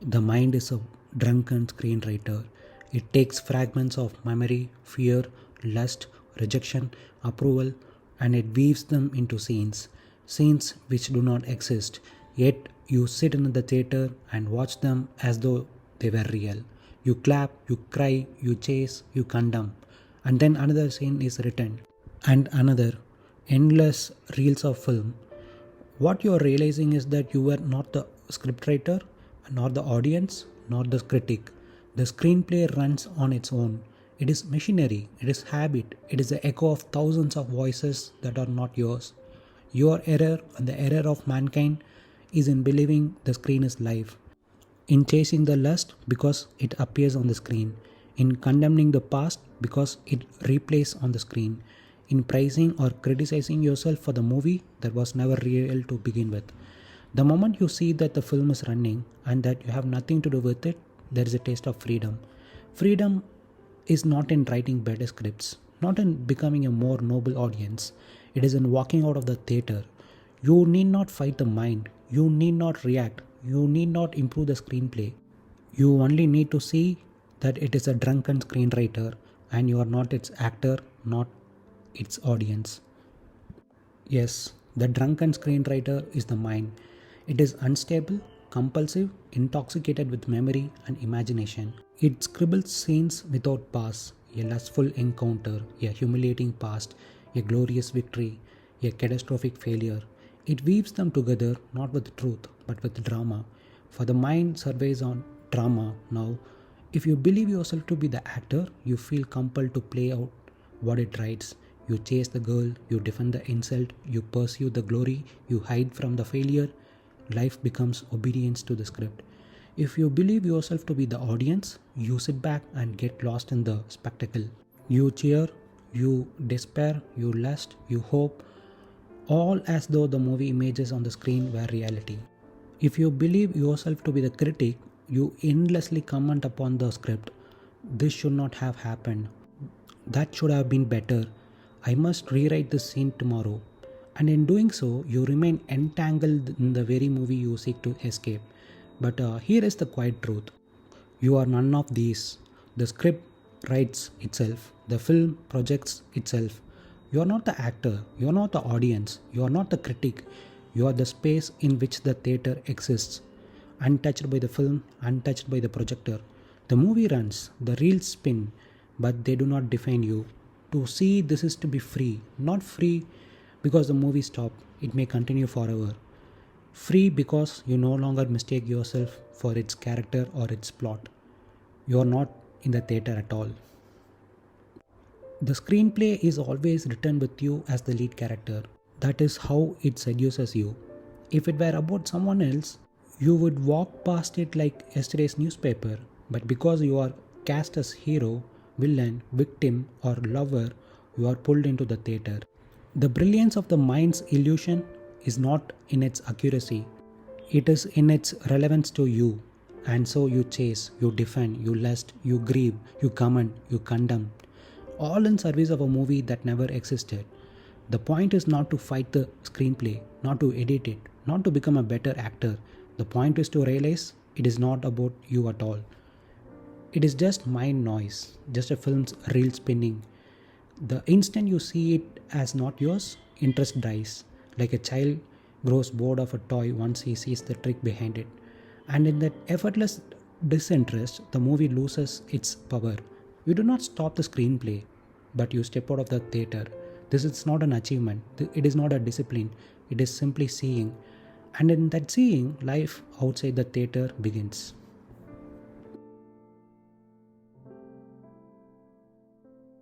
The mind is a drunken screenwriter. It takes fragments of memory, fear, lust, rejection, approval, and it weaves them into scenes, scenes which do not exist. Yet you sit in the theater and watch them as though they were real. You clap, you cry, you chase, you condemn, and then another scene is written, and another, endless reels of film. What you are realizing is that you were not the scriptwriter, nor the audience, nor the critic. The screenplay runs on its own. It is machinery, it is habit, it is the echo of thousands of voices that are not yours. Your error and the error of mankind is in believing the screen is life, in chasing the lust because it appears on the screen, in condemning the past because it replays on the screen, in praising or criticizing yourself for the movie that was never real to begin with. The moment you see that the film is running and that you have nothing to do with it, there is a taste of freedom. Freedom is not in writing better scripts, not in becoming a more noble audience. It is in walking out of the theater. You need not fight the mind. You need not react. You need not improve the screenplay. You only need to see that it is a drunken screenwriter and you are not its actor, not its audience. Yes, the drunken screenwriter is the mind. It is unstable, compulsive, intoxicated with memory and imagination. It scribbles scenes without pause, a lustful encounter, a humiliating past, a glorious victory, a catastrophic failure. It weaves them together not with truth but with drama. For the mind surveys on drama now. If you believe yourself to be the actor, you feel compelled to play out what it writes. You chase the girl, you defend the insult, you pursue the glory, you hide from the failure. Life becomes obedience to the script. If you believe yourself to be the audience, you sit back and get lost in the spectacle. You cheer, you despair, you lust, you hope, all as though the movie images on the screen were reality. If you believe yourself to be the critic, you endlessly comment upon the script. This should not have happened. That should have been better. I must rewrite this scene tomorrow. And in doing so, you remain entangled in the very movie you seek to escape. But here is the quiet truth. You are none of these. The script writes itself. The film projects itself. You are not the actor. You are not the audience. You are not the critic. You are the space in which the theater exists. Untouched by the film, untouched by the projector. The movie runs, the reels spin, but they do not define you. To see this is to be free. Not free because the movie stopped. It may continue forever. Free because you no longer mistake yourself for its character or its plot. You are not in the theater at all. The screenplay is always written with you as the lead character. That is how it seduces you. If it were about someone else, you would walk past it like yesterday's newspaper. But because you are cast as hero, villain, victim, or lover, you are pulled into the theater. The brilliance of the mind's illusion is not in its accuracy, it is in its relevance to you. And so you chase, you defend, you lust, you grieve, you comment, you condemn, all in service of a movie that never existed. The point is not to fight the screenplay, not to edit it, not to become a better actor. The point is to realize it is not about you at all. It is just mind noise, just a film's reel spinning. The instant you see it as not yours, interest dies. Like a child grows bored of a toy once he sees the trick behind it. And in that effortless disinterest, the movie loses its power. You do not stop the screenplay, but you step out of the theater. This is not an achievement. It is not a discipline. It is simply seeing. And in that seeing, life outside the theater begins.